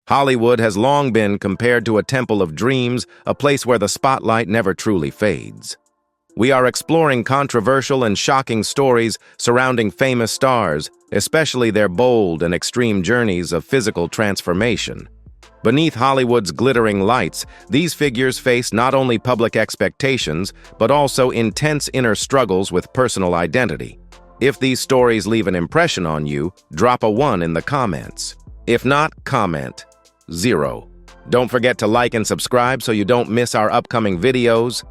Hollywood has long been compared to a temple of dreams, a place where the spotlight never truly fades. We are exploring controversial and shocking stories surrounding famous stars, especially their bold and extreme journeys of physical transformation. Beneath Hollywood's glittering lights, these figures face not only public expectations, but also intense inner struggles with personal identity. If these stories leave an impression on you, drop a 1 in the comments. If not, comment 0. Don't forget to like and subscribe so you don't miss our upcoming videos.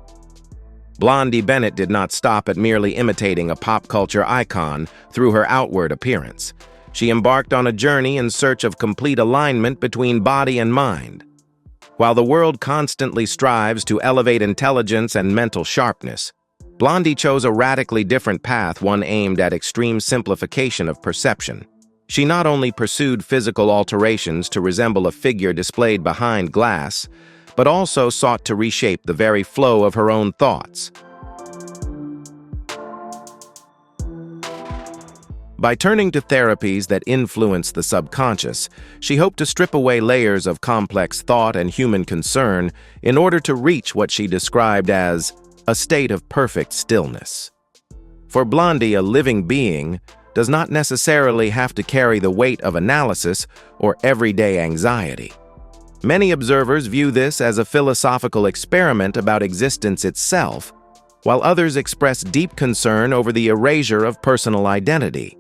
Blondie Bennett did not stop at merely imitating a pop culture icon through her outward appearance. She embarked on a journey in search of complete alignment between body and mind. While the world constantly strives to elevate intelligence and mental sharpness, Blondie chose a radically different path, one aimed at extreme simplification of perception. She not only pursued physical alterations to resemble a figure displayed behind glass, but also sought to reshape the very flow of her own thoughts. By turning to therapies that influence the subconscious, she hoped to strip away layers of complex thought and human concern in order to reach what she described as a state of perfect stillness. For Blondie, a living being does not necessarily have to carry the weight of analysis or everyday anxiety. Many observers view this as a philosophical experiment about existence itself, while others express deep concern over the erasure of personal identity.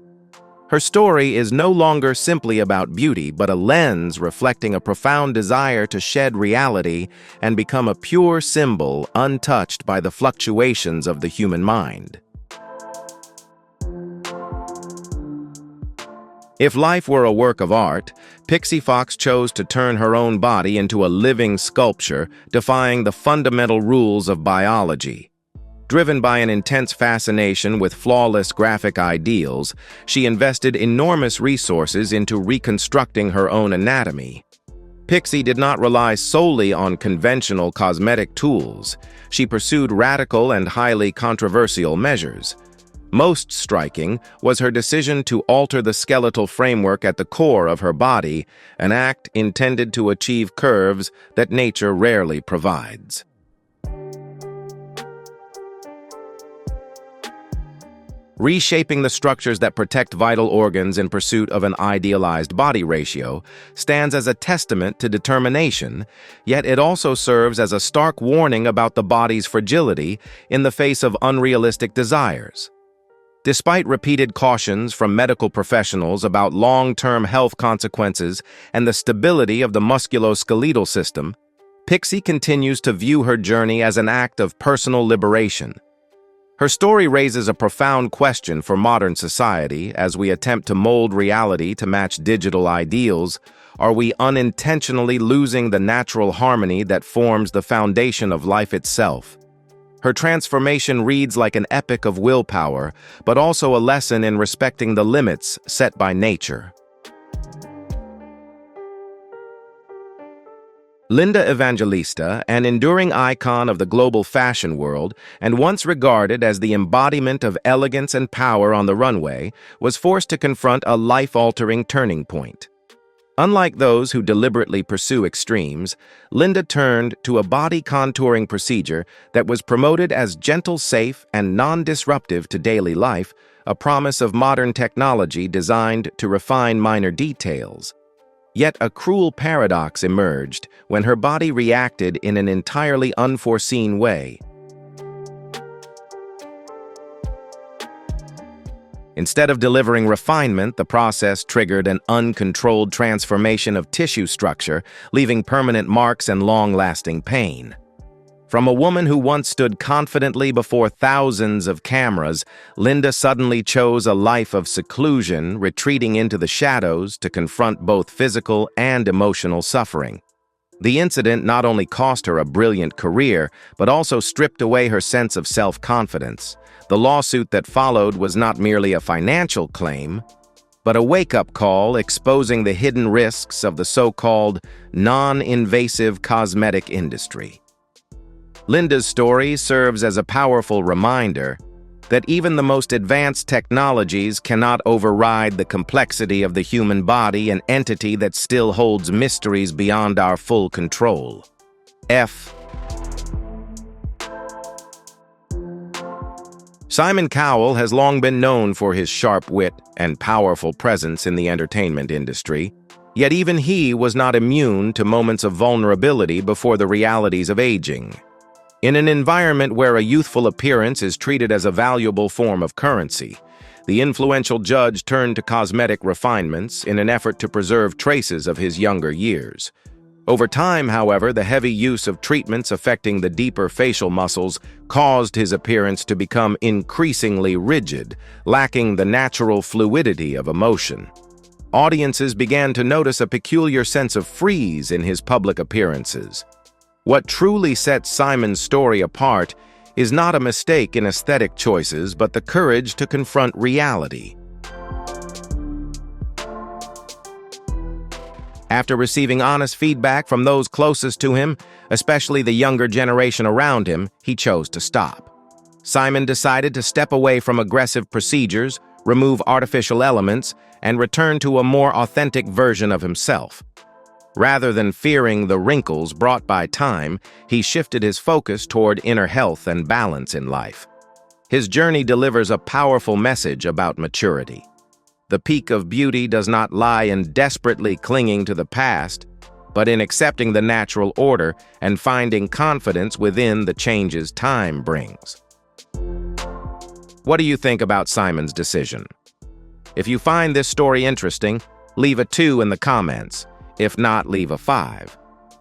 Her story is no longer simply about beauty, but a lens reflecting a profound desire to shed reality and become a pure symbol untouched by the fluctuations of the human mind. If life were a work of art, Pixie Fox chose to turn her own body into a living sculpture, defying the fundamental rules of biology. Driven by an intense fascination with flawless graphic ideals, she invested enormous resources into reconstructing her own anatomy. Pixie did not rely solely on conventional cosmetic tools. She pursued radical and highly controversial measures. Most striking was her decision to alter the skeletal framework at the core of her body, an act intended to achieve curves that nature rarely provides. Reshaping the structures that protect vital organs in pursuit of an idealized body ratio stands as a testament to determination, yet it also serves as a stark warning about the body's fragility in the face of unrealistic desires. Despite repeated cautions from medical professionals about long-term health consequences and the stability of the musculoskeletal system, Pixie continues to view her journey as an act of personal liberation. Her story raises a profound question for modern society as we attempt to mold reality to match digital ideals. Are we unintentionally losing the natural harmony that forms the foundation of life itself? Her transformation reads like an epic of willpower, but also a lesson in respecting the limits set by nature. Linda Evangelista, an enduring icon of the global fashion world and once regarded as the embodiment of elegance and power on the runway, was forced to confront a life-altering turning point. Unlike those who deliberately pursue extremes, Linda turned to a body contouring procedure that was promoted as gentle, safe, and non-disruptive to daily life, a promise of modern technology designed to refine minor details. Yet a cruel paradox emerged when her body reacted in an entirely unforeseen way. Instead of delivering refinement, the process triggered an uncontrolled transformation of tissue structure, leaving permanent marks and long-lasting pain. From a woman who once stood confidently before thousands of cameras, Linda suddenly chose a life of seclusion, retreating into the shadows to confront both physical and emotional suffering. The incident not only cost her a brilliant career, but also stripped away her sense of self-confidence. The lawsuit that followed was not merely a financial claim, but a wake-up call exposing the hidden risks of the so-called non-invasive cosmetic industry. Linda's story serves as a powerful reminder that even the most advanced technologies cannot override the complexity of the human body, an entity that still holds mysteries beyond our full control. F. Simon Cowell has long been known for his sharp wit and powerful presence in the entertainment industry, yet even he was not immune to moments of vulnerability before the realities of aging. In an environment where a youthful appearance is treated as a valuable form of currency, the influential judge turned to cosmetic refinements in an effort to preserve traces of his younger years. Over time, however, the heavy use of treatments affecting the deeper facial muscles caused his appearance to become increasingly rigid, lacking the natural fluidity of emotion. Audiences began to notice a peculiar sense of freeze in his public appearances. What truly sets Simon's story apart is not a mistake in aesthetic choices, but the courage to confront reality. After receiving honest feedback from those closest to him, especially the younger generation around him, he chose to stop. Simon decided to step away from aggressive procedures, remove artificial elements, and return to a more authentic version of himself. Rather than fearing the wrinkles brought by time, he shifted his focus toward inner health and balance in life. His journey delivers a powerful message about maturity. The peak of beauty does not lie in desperately clinging to the past, but in accepting the natural order and finding confidence within the changes time brings. What do you think about Simon's decision? If you find this story interesting, leave a 2 in the comments. If not, leave a 5.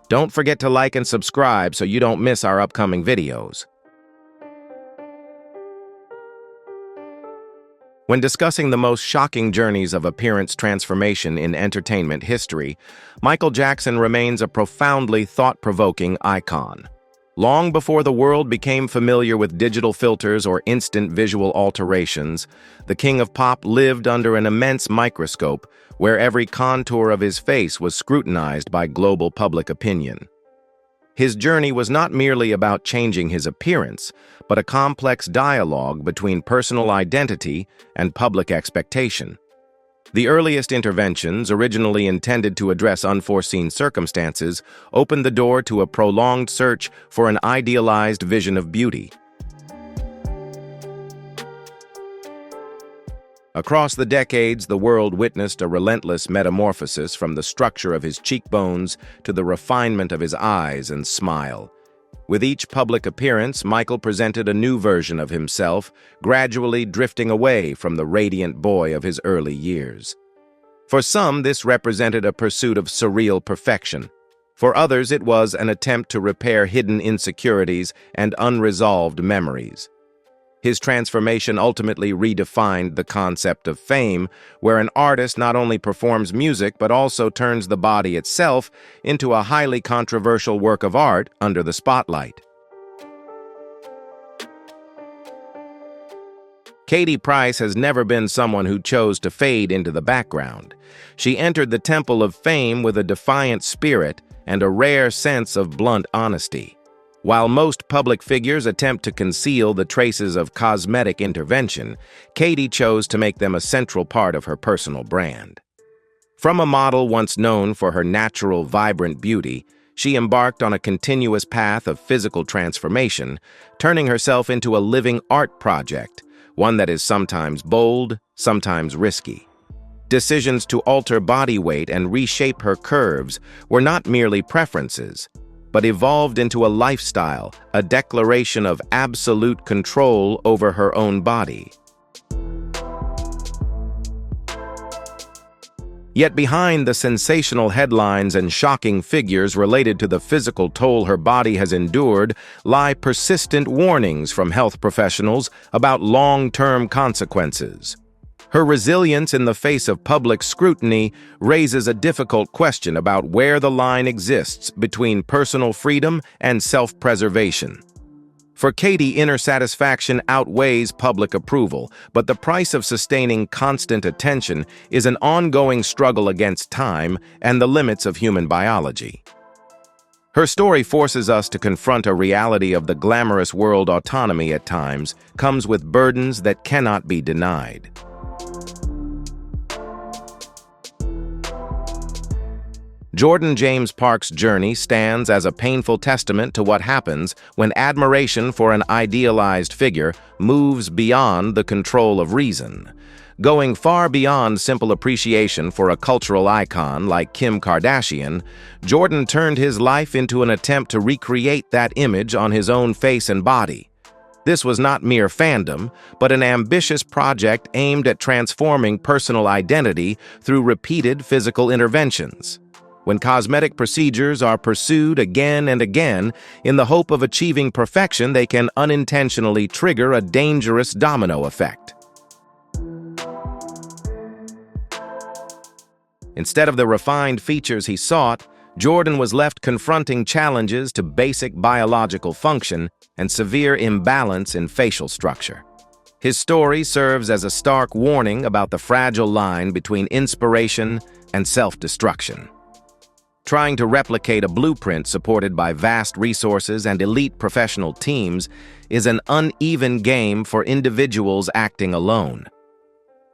Don't forget to like and subscribe so you don't miss our upcoming videos. When discussing the most shocking journeys of appearance transformation in entertainment history, Michael Jackson remains a profoundly thought-provoking icon. Long before the world became familiar with digital filters or instant visual alterations, the king of pop lived under an immense microscope where every contour of his face was scrutinized by global public opinion. His journey was not merely about changing his appearance, but a complex dialogue between personal identity and public expectation. The earliest interventions, originally intended to address unforeseen circumstances, opened the door to a prolonged search for an idealized vision of beauty. Across the decades, the world witnessed a relentless metamorphosis from the structure of his cheekbones to the refinement of his eyes and smile. With each public appearance, Michael presented a new version of himself, gradually drifting away from the radiant boy of his early years. For some, this represented a pursuit of surreal perfection. For others, it was an attempt to repair hidden insecurities and unresolved memories. His transformation ultimately redefined the concept of fame, where an artist not only performs music but also turns the body itself into a highly controversial work of art under the spotlight. Katie Price has never been someone who chose to fade into the background. She entered the temple of fame with a defiant spirit and a rare sense of blunt honesty. While most public figures attempt to conceal the traces of cosmetic intervention, Katie chose to make them a central part of her personal brand. From a model once known for her natural, vibrant beauty, she embarked on a continuous path of physical transformation, turning herself into a living art project, one that is sometimes bold, sometimes risky. Decisions to alter body weight and reshape her curves were not merely preferences, but evolved into a lifestyle, a declaration of absolute control over her own body. Yet behind the sensational headlines and shocking figures related to the physical toll her body has endured lie persistent warnings from health professionals about long-term consequences. Her resilience in the face of public scrutiny raises a difficult question about where the line exists between personal freedom and self-preservation. For Katie, inner satisfaction outweighs public approval, but the price of sustaining constant attention is an ongoing struggle against time and the limits of human biology. Her story forces us to confront a reality of the glamorous world. Autonomy at times comes with burdens that cannot be denied. Jordan James Park's journey stands as a painful testament to what happens when admiration for an idealized figure moves beyond the control of reason. Going far beyond simple appreciation for a cultural icon like Kim Kardashian, Jordan turned his life into an attempt to recreate that image on his own face and body. This was not mere fandom, but an ambitious project aimed at transforming personal identity through repeated physical interventions. When cosmetic procedures are pursued again and again in the hope of achieving perfection, they can unintentionally trigger a dangerous domino effect. Instead of the refined features he sought, Jordan was left confronting challenges to basic biological function and severe imbalance in facial structure. His story serves as a stark warning about the fragile line between inspiration and self-destruction. Trying to replicate a blueprint supported by vast resources and elite professional teams is an uneven game for individuals acting alone.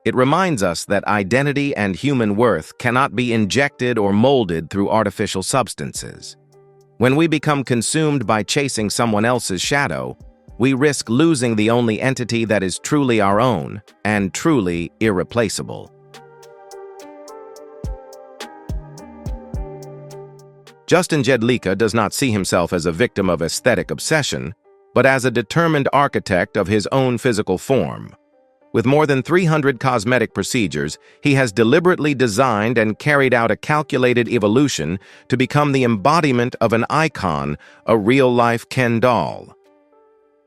It reminds us that identity and human worth cannot be injected or molded through artificial substances. When we become consumed by chasing someone else's shadow, we risk losing the only entity that is truly our own and truly irreplaceable. Justin Jedlicka does not see himself as a victim of aesthetic obsession, but as a determined architect of his own physical form. With more than 300 cosmetic procedures, he has deliberately designed and carried out a calculated evolution to become the embodiment of an icon, a real-life Ken doll.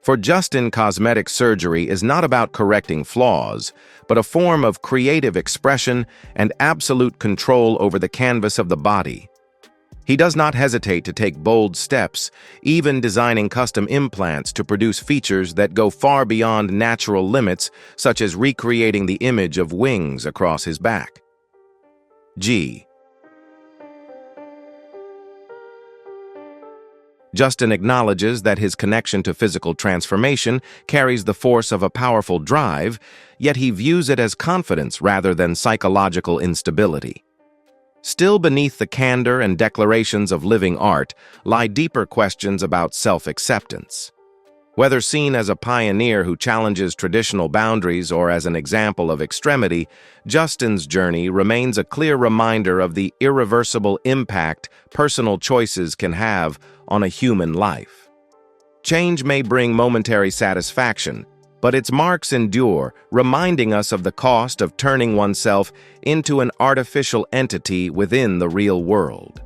For Justin, cosmetic surgery is not about correcting flaws, but a form of creative expression and absolute control over the canvas of the body. He does not hesitate to take bold steps, even designing custom implants to produce features that go far beyond natural limits, such as recreating the image of wings across his back. Justin acknowledges that his connection to physical transformation carries the force of a powerful drive, yet he views it as confidence rather than psychological instability. Still beneath the candor and declarations of living art lie deeper questions about self-acceptance. Whether seen as a pioneer who challenges traditional boundaries or as an example of extremity, Justin's journey remains a clear reminder of the irreversible impact personal choices can have on a human life. Change may bring momentary satisfaction, but its marks endure, reminding us of the cost of turning oneself into an artificial entity within the real world.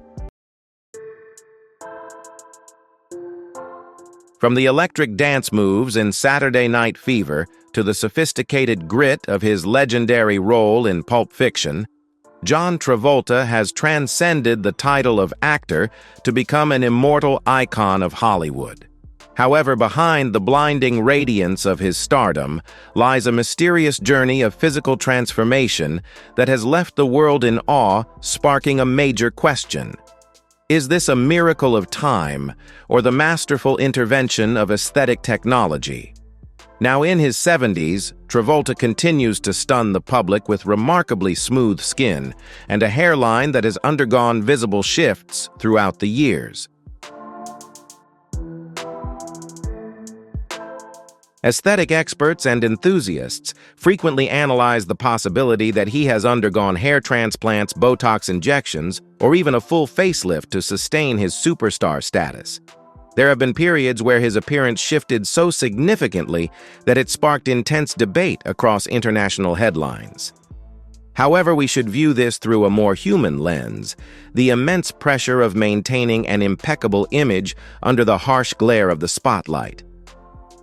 From the electric dance moves in Saturday Night Fever to the sophisticated grit of his legendary role in Pulp Fiction, John Travolta has transcended the title of actor to become an immortal icon of Hollywood. However, behind the blinding radiance of his stardom lies a mysterious journey of physical transformation that has left the world in awe, sparking a major question. Is this a miracle of time or the masterful intervention of aesthetic technology? Now in his 70s, Travolta continues to stun the public with remarkably smooth skin and a hairline that has undergone visible shifts throughout the years. Aesthetic experts and enthusiasts frequently analyze the possibility that he has undergone hair transplants, Botox injections, or even a full facelift to sustain his superstar status. There have been periods where his appearance shifted so significantly that it sparked intense debate across international headlines. However, we should view this through a more human lens, the immense pressure of maintaining an impeccable image under the harsh glare of the spotlight.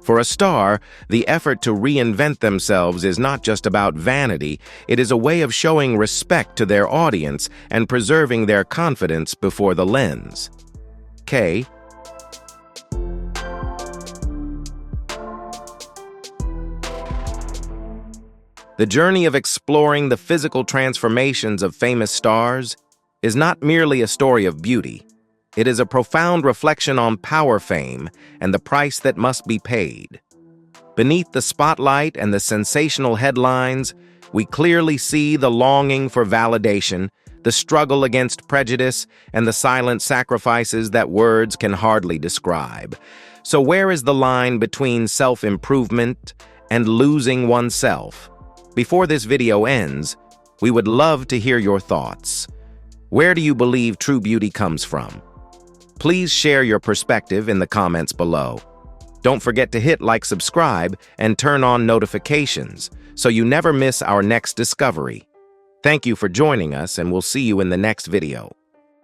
For a star, the effort to reinvent themselves is not just about vanity, it is a way of showing respect to their audience and preserving their confidence before the lens. The journey of exploring the physical transformations of famous stars is not merely a story of beauty. It is a profound reflection on power fame and the price that must be paid. Beneath the spotlight and the sensational headlines, we clearly see the longing for validation, the struggle against prejudice, and the silent sacrifices that words can hardly describe. So where is the line between self-improvement and losing oneself? Before this video ends, we would love to hear your thoughts. Where do you believe true beauty comes from? Please share your perspective in the comments below. Don't forget to hit like, subscribe, and turn on notifications so you never miss our next discovery. Thank you for joining us, and we'll see you in the next video.